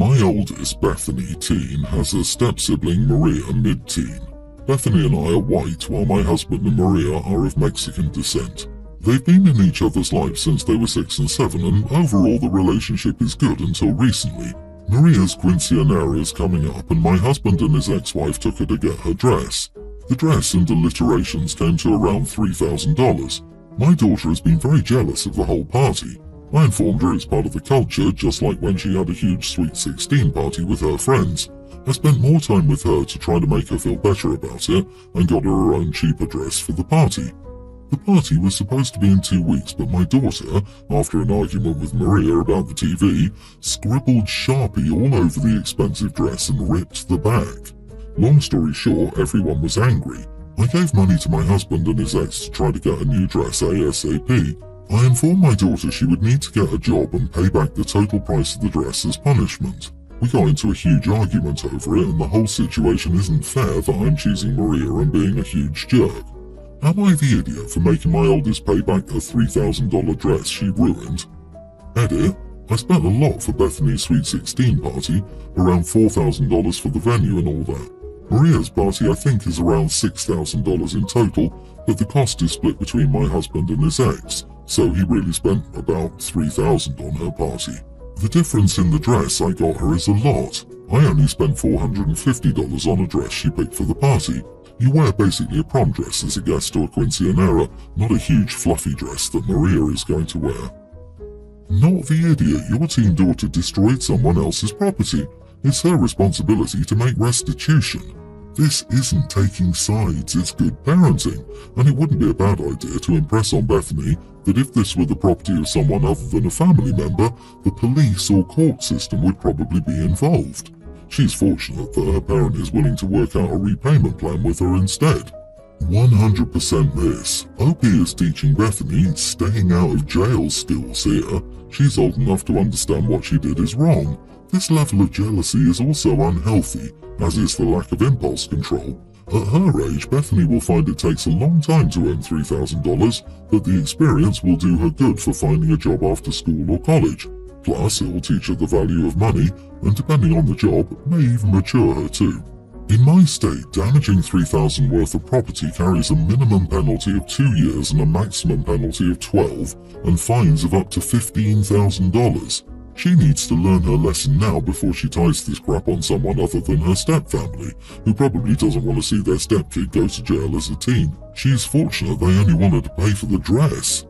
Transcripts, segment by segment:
My oldest, Bethany, teen, has a step-sibling, Maria, mid-teen. Bethany and I are white, while my husband and Maria are of Mexican descent. They've been in each other's lives since they were 6 and 7, and overall the relationship is good until recently. Maria's quinceañera is coming up, and my husband and his ex-wife took her to get her dress. The dress and alliterations came to around $3,000. My daughter has been very jealous of the whole party. I informed her it's part of the culture, just like when she had a huge Sweet 16 party with her friends. I spent more time with her to try to make her feel better about it, and got her own cheaper dress for the party. The party was supposed to be in 2 weeks, but my daughter, after an argument with Maria about the TV, scribbled Sharpie all over the expensive dress and ripped the back. Long story short, everyone was angry. I gave money to my husband and his ex to try to get a new dress ASAP. I informed my daughter she would need to get a job and pay back the total price of the dress as punishment. We got into a huge argument over it, and the whole situation isn't fair that I'm choosing Maria and being a huge jerk. Am I the idiot for making my oldest pay back a $3,000 dress she ruined? Edit. I spent a lot for Bethany's Sweet 16 party, around $4,000 for the venue and all that. Maria's party I think is around $6,000 in total, but the cost is split between my husband and his ex, so he really spent about $3,000 on her party. The difference in the dress I got her is a lot. I only spent $450 on a dress she picked for the party. You wear basically a prom dress as a guest to a quinceañera, not a huge fluffy dress that Maria is going to wear. Not the idiot, your teen daughter destroyed someone else's property. It's her responsibility to make restitution. This isn't taking sides, it's good parenting, and it wouldn't be a bad idea to impress on Bethany that if this were the property of someone other than a family member, the police or court system would probably be involved. She's fortunate that her parent is willing to work out a repayment plan with her instead. 100% this. OP is teaching Bethany staying out of jail skills here. She's old enough to understand what she did is wrong. This level of jealousy is also unhealthy, as is the lack of impulse control. At her age, Bethany will find it takes a long time to earn $3,000, but the experience will do her good for finding a job after school or college. Plus, it will teach her the value of money, and depending on the job, may even mature her too. In my state, damaging $3,000 worth of property carries a minimum penalty of 2 years and a maximum penalty of 12, and fines of up to $15,000. She needs to learn her lesson now before she ties this crap on someone other than her stepfamily, who probably doesn't want to see their stepkid go to jail as a teen. She's fortunate they only wanted to pay for the dress.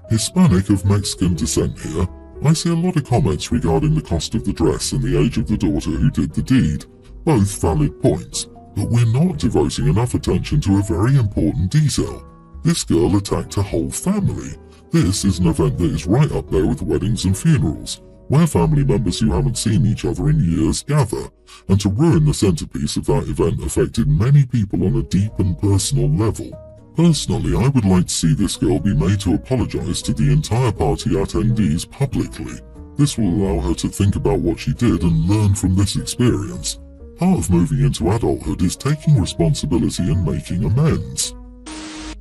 Hispanic of Mexican descent here. I see a lot of comments regarding the cost of the dress and the age of the daughter who did the deed. Both valid points, but we're not devoting enough attention to a very important detail. This girl attacked her whole family. This is an event that is right up there with weddings and funerals, where family members who haven't seen each other in years gather, and to ruin the centerpiece of that event affected many people on a deep and personal level. Personally, I would like to see this girl be made to apologize to the entire party attendees publicly. This will allow her to think about what she did and learn from this experience. Part of moving into adulthood is taking responsibility and making amends.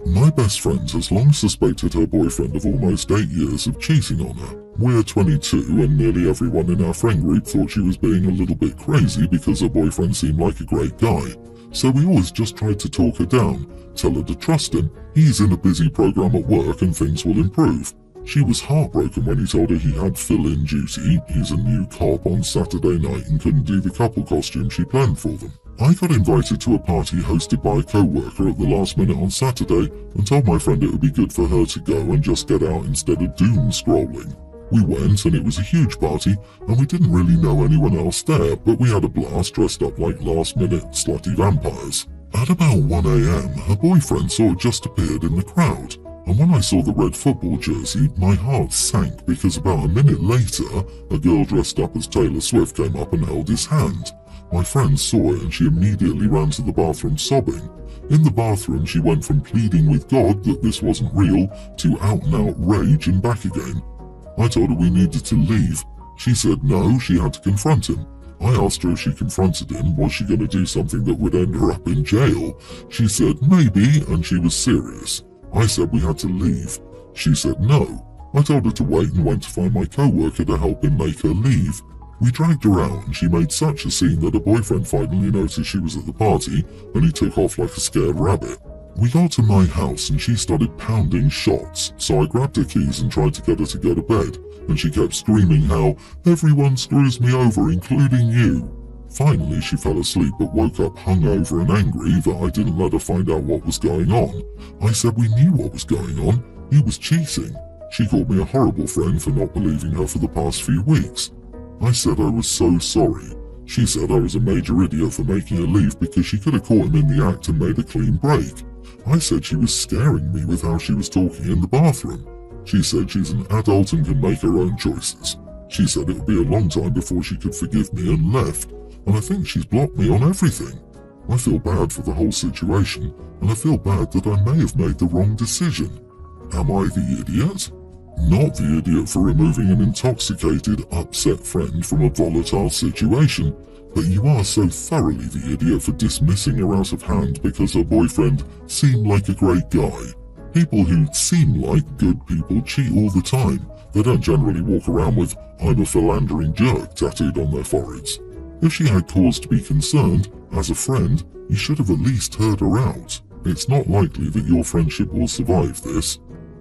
My best friend has long suspected her boyfriend of almost 8 years of cheating on her. We're 22 and nearly everyone in our friend group thought she was being a little bit crazy because her boyfriend seemed like a great guy. So we always just tried to talk her down, tell her to trust him, he's in a busy program at work and things will improve. She was heartbroken when he told her he had fill-in duty, he's a new cop, on Saturday night and couldn't do the couple costume she planned for them. I got invited to a party hosted by a co-worker at the last minute on Saturday and told my friend it would be good for her to go and just get out instead of doom scrolling. We went and it was a huge party and we didn't really know anyone else there, but we had a blast dressed up like last-minute slutty vampires. At about 1 AM, her boyfriend saw it just appeared in the crowd. And when I saw the red football jersey, my heart sank because about a minute later, a girl dressed up as Taylor Swift came up and held his hand. My friend saw it and she immediately ran to the bathroom sobbing. In the bathroom, she went from pleading with God that this wasn't real to out-and-out rage and back again. I told her we needed to leave. She said no, she had to confront him. I asked her if she confronted him, was she going to do something that would end her up in jail? She said maybe, and she was serious. I said we had to leave. She said no. I told her to wait and went to find my co-worker to help him make her leave. We dragged her out and she made such a scene that her boyfriend finally noticed she was at the party and he took off like a scared rabbit. We got to my house and she started pounding shots, so I grabbed her keys and tried to get her to go to bed, and she kept screaming how everyone screws me over, including you. Finally, she fell asleep but woke up hungover and angry that I didn't let her find out what was going on. I said we knew what was going on. He was cheating. She called me a horrible friend for not believing her for the past few weeks. I said I was so sorry. She said I was a major idiot for making her leave because she could have caught him in the act and made a clean break. I said she was scaring me with how she was talking in the bathroom. She said she's an adult and can make her own choices. She said it would be a long time before she could forgive me and left, and I think she's blocked me on everything. I feel bad for the whole situation, and I feel bad that I may have made the wrong decision. Am I the idiot? Not the idiot for removing an intoxicated, upset friend from a volatile situation, but you are so thoroughly the idiot for dismissing her out of hand because her boyfriend seemed like a great guy. People who seem like good people cheat all the time. They don't generally walk around with "I'm a philandering jerk" tattooed on their foreheads. If she had cause to be concerned, as a friend, you should have at least heard her out. It's not likely that your friendship will survive this.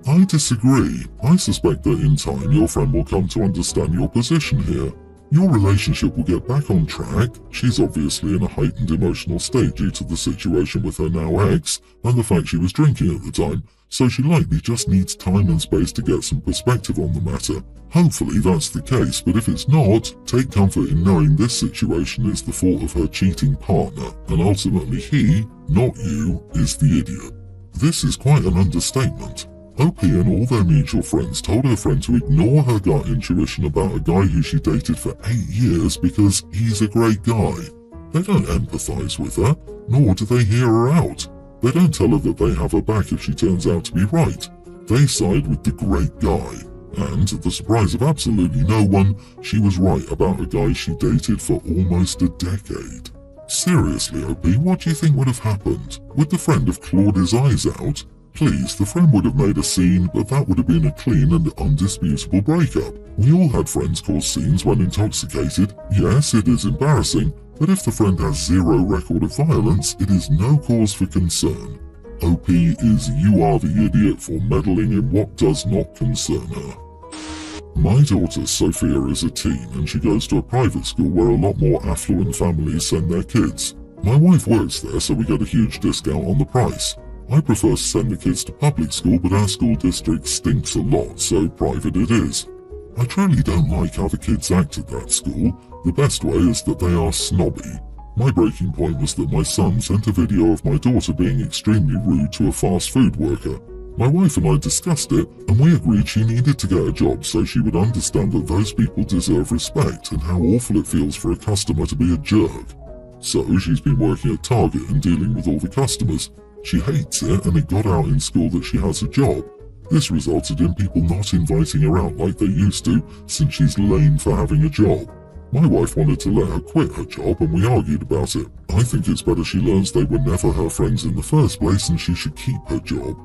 I disagree. I suspect that in time your friend will come to understand your position here. Your relationship will get back on track. She's obviously in a heightened emotional state due to the situation with her now ex and the fact she was drinking at the time, so she likely just needs time and space to get some perspective on the matter. Hopefully that's the case, but if it's not, take comfort in knowing this situation is the fault of her cheating partner, and ultimately he, not you, is the idiot. This is quite an understatement. OP and all their mutual friends told her friend to ignore her gut intuition about a guy who she dated for 8 years because he's a great guy. They don't empathize with her, nor do they hear her out. They don't tell her that they have her back if she turns out to be right. They side with the great guy. And, to the surprise of absolutely no one, she was right about a guy she dated for almost a decade. Seriously, OP, what do you think would have happened? Would the friend have clawed his eyes out? Please, the friend would have made a scene, but that would have been a clean and undisputable breakup. We all had friends cause scenes when intoxicated. Yes, it is embarrassing, but if the friend has zero record of violence, it is no cause for concern. OP is you are the idiot for meddling in what does not concern her. My daughter Sophia is a teen and she goes to a private school where a lot more affluent families send their kids. My wife works there, so we get a huge discount on the price. I prefer to send the kids to public school, but our school district stinks a lot, so private it is. I truly don't like how the kids act at that school. The best way is that they are snobby. My breaking point was that my son sent a video of my daughter being extremely rude to a fast food worker. My wife and I discussed it, and we agreed she needed to get a job so she would understand that those people deserve respect and how awful it feels for a customer to be a jerk. So she's been working at Target and dealing with all the customers. She hates it, and it got out in school that she has a job. This resulted in people not inviting her out like they used to, since she's lame for having a job. My wife wanted to let her quit her job, and we argued about it. I think it's better she learns they were never her friends in the first place, and she should keep her job.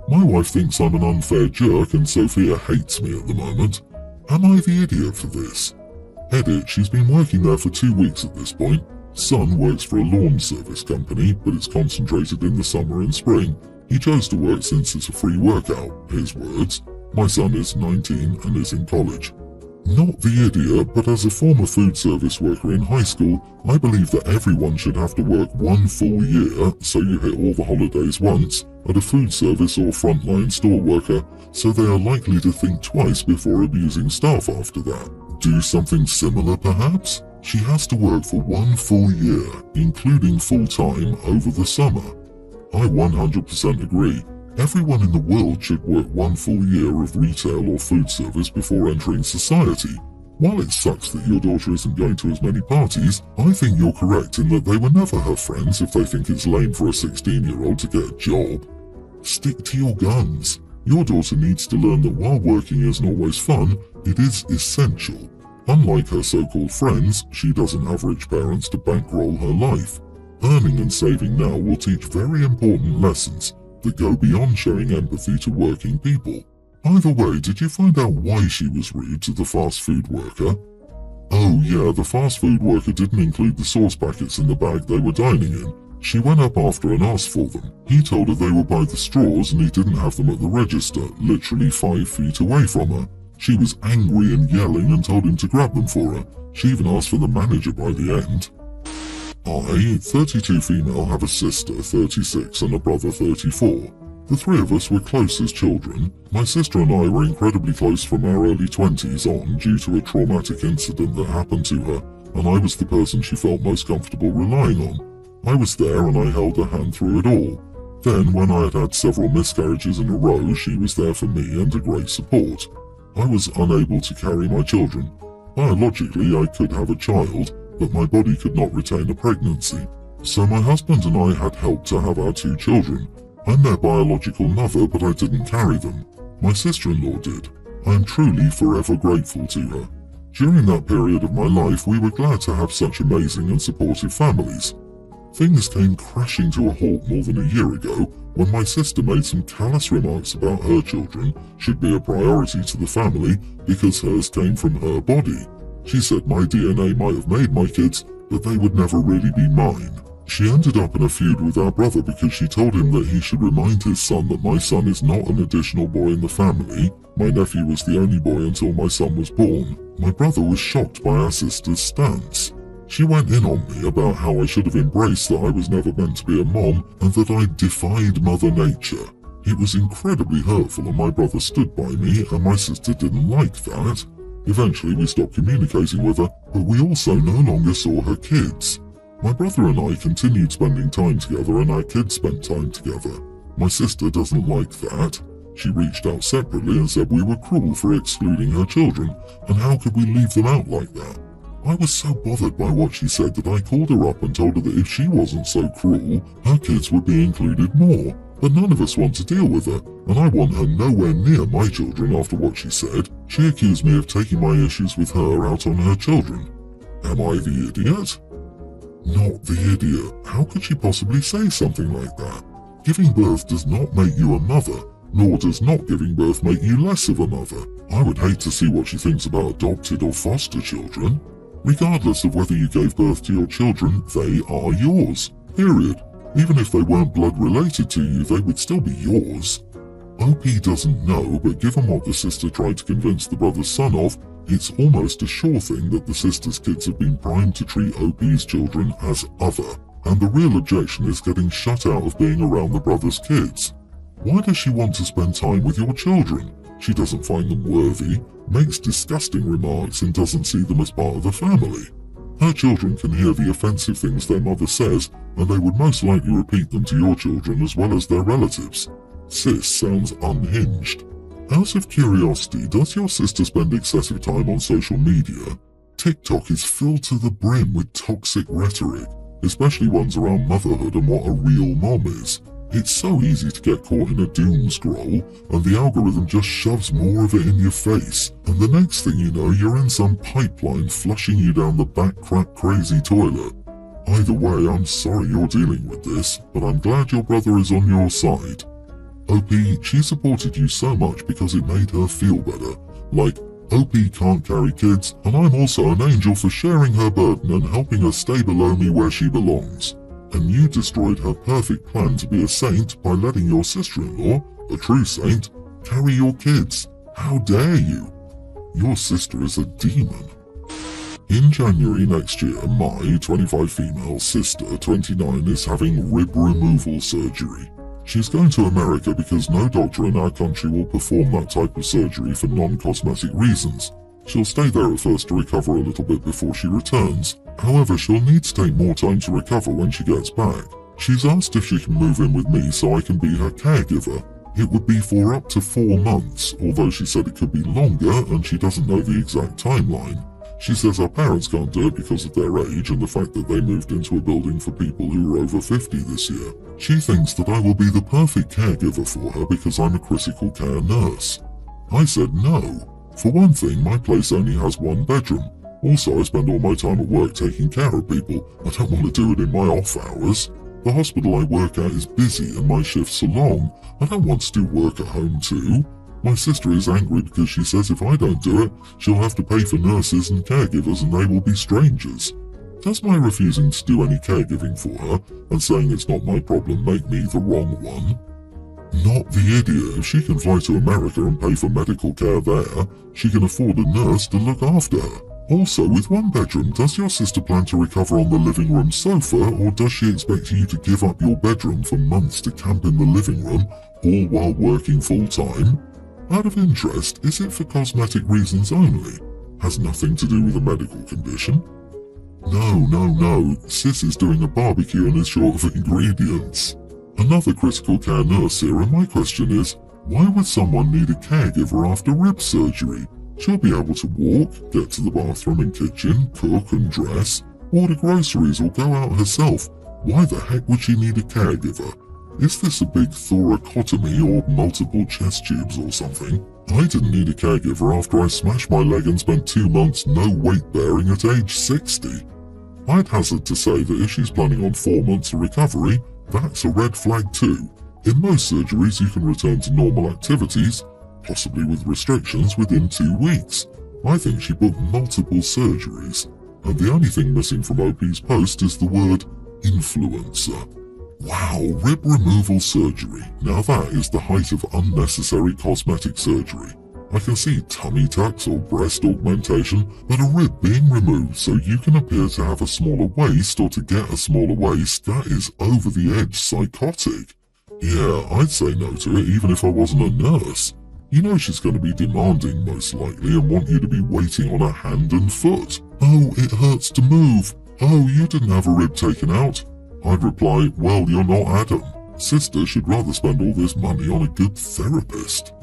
My wife thinks I'm an unfair jerk, and Sophia hates me at the moment. Am I the idiot for this? Edit, she's been working there for 2 weeks at this point. Son works for a lawn service company, but it's concentrated in the summer and spring. He chose to work since it's a free workout, his words. My son is 19 and is in college. Not the idiot, but as a former food service worker in high school, I believe that everyone should have to work 1 full year, so you hit all the holidays once, at a food service or frontline store worker, so they are likely to think twice before abusing staff after that. Do something similar perhaps? She has to work for 1 full year, including full-time over the summer. I 100% agree. Everyone in the world should work 1 full year of retail or food service before entering society. While it sucks that your daughter isn't going to as many parties, I think you're correct in that they were never her friends if they think it's lame for a 16-year-old to get a job. Stick to your guns. Your daughter needs to learn that while working isn't always fun, it is essential. Unlike her so-called friends, she doesn't have rich parents to bankroll her life. Earning and saving now will teach very important lessons that go beyond showing empathy to working people. Either way, did you find out why she was rude to the fast food worker? Oh yeah, the fast food worker didn't include the sauce packets in the bag they were dining in. She went up after and asked for them. He told her they were by the straws and he didn't have them at the register, literally 5 feet away from her. She was angry and yelling and told him to grab them for her. She even asked for the manager by the end. I, 32 female, have a sister, 36, and a brother, 34. The three of us were close as children. My sister and I were incredibly close from our early 20s on due to a traumatic incident that happened to her, and I was the person she felt most comfortable relying on. I was there and I held her hand through it all. Then, when I had had several miscarriages in a row, she was there for me and a great support. I was unable to carry my children. Biologically, I could have a child, but my body could not retain a pregnancy. So my husband and I had helped to have our 2 children. I'm their biological mother, but I didn't carry them. My sister-in-law did. I am truly forever grateful to her. During that period of my life, we were glad to have such amazing and supportive families. Things came crashing to a halt more than a year ago when my sister made some callous remarks about her children should be a priority to the family because hers came from her body. She said my DNA might have made my kids, but they would never really be mine. She ended up in a feud with our brother because she told him that he should remind his son that my son is not an additional boy in the family. My nephew was the only boy until my son was born. My brother was shocked by our sister's stance. She went in on me about how I should have embraced that I was never meant to be a mom and that I defied Mother Nature. It was incredibly hurtful and my brother stood by me and my sister didn't like that. Eventually we stopped communicating with her, but we also no longer saw her kids. My brother and I continued spending time together and our kids spent time together. My sister doesn't like that. She reached out separately and said we were cruel for excluding her children, and how could we leave them out like that? I was so bothered by what she said that I called her up and told her that if she wasn't so cruel, her kids would be included more. But none of us want to deal with her, and I want her nowhere near my children after what she said. She accused me of taking my issues with her out on her children. Am I the idiot? Not the idiot. How could she possibly say something like that? Giving birth does not make you a mother, nor does not giving birth make you less of a mother. I would hate to see what she thinks about adopted or foster children. Regardless of whether you gave birth to your children, they are yours. Period. Even if they weren't blood related to you, they would still be yours. OP doesn't know, but given what the sister tried to convince the brother's son of, it's almost a sure thing that the sister's kids have been primed to treat OP's children as other, and the real objection is getting shut out of being around the brother's kids. Why does she want to spend time with your children? She doesn't find them worthy, makes disgusting remarks and doesn't see them as part of the family. Her children can hear the offensive things their mother says, and they would most likely repeat them to your children as well as their relatives. Sis sounds unhinged. Out of curiosity, does your sister spend excessive time on social media? TikTok is filled to the brim with toxic rhetoric, especially ones around motherhood and what a real mom is. It's so easy to get caught in a doom scroll, and the algorithm just shoves more of it in your face, and the next thing you know, you're in some pipeline flushing you down the back crack crazy toilet. Either way, I'm sorry you're dealing with this, but I'm glad your brother is on your side. OP, she supported you so much because it made her feel better. Like, OP can't carry kids, and I'm also an angel for sharing her burden and helping her stay below me where she belongs. And you destroyed her perfect plan to be a saint by letting your sister-in-law, a true saint, carry your kids. How dare you? Your sister is a demon. In January next year, my 25 female sister, 29, is having rib removal surgery. She's going to America because no doctor in our country will perform that type of surgery for non-cosmetic reasons. She'll stay there at first to recover a little bit before she returns. However, she'll need to take more time to recover when she gets back. She's asked if she can move in with me so I can be her caregiver. It would be for up to 4 months, although she said it could be longer and she doesn't know the exact timeline. She says her parents can't do it because of their age and the fact that they moved into a building for people who are over 50 this year. She thinks that I will be the perfect caregiver for her because I'm a critical care nurse. I said no. For one thing, my place only has 1 bedroom. Also, I spend all my time at work taking care of people. I don't want to do it in my off hours. The hospital I work at is busy and my shifts are long. I don't want to do work at home too. My sister is angry because she says if I don't do it, she'll have to pay for nurses and caregivers and they will be strangers. Does my refusing to do any caregiving for her and saying it's not my problem make me the wrong one? Not the idiot. If she can fly to America and pay for medical care there, she can afford a nurse to look after her. Also, with one bedroom, does your sister plan to recover on the living room sofa, or does she expect you to give up your bedroom for months to camp in the living room, all while working full-time? Out of interest, is it for cosmetic reasons only? Has nothing to do with a medical condition? No. Sis is doing a barbecue and is short of ingredients. Another critical care nurse here, and my question is, why would someone need a caregiver after rib surgery? She'll be able to walk, get to the bathroom and kitchen, cook and dress, order groceries or go out herself. Why the heck would she need a caregiver? Is this a big thoracotomy or multiple chest tubes or something? I didn't need a caregiver after I smashed my leg and spent 2 months no weight bearing at age 60. I'd hazard to say that if she's planning on 4 months of recovery, that's a red flag too. In most surgeries you can return to normal activities, possibly with restrictions, within 2 weeks. I think she booked multiple surgeries, and the only thing missing from OP's post is the word influencer. Wow, rib removal surgery. Now that is the height of unnecessary cosmetic surgery. I can see tummy tucks or breast augmentation, but a rib being removed so you can appear to have a smaller waist or to get a smaller waist, that is over the edge psychotic. Yeah, I'd say no to it even if I wasn't a nurse. You know she's going to be demanding most likely and want you to be waiting on her hand and foot. Oh, it hurts to move. Oh, you didn't have a rib taken out. I'd reply, well, you're not Adam. Sister should rather spend all this money on a good therapist.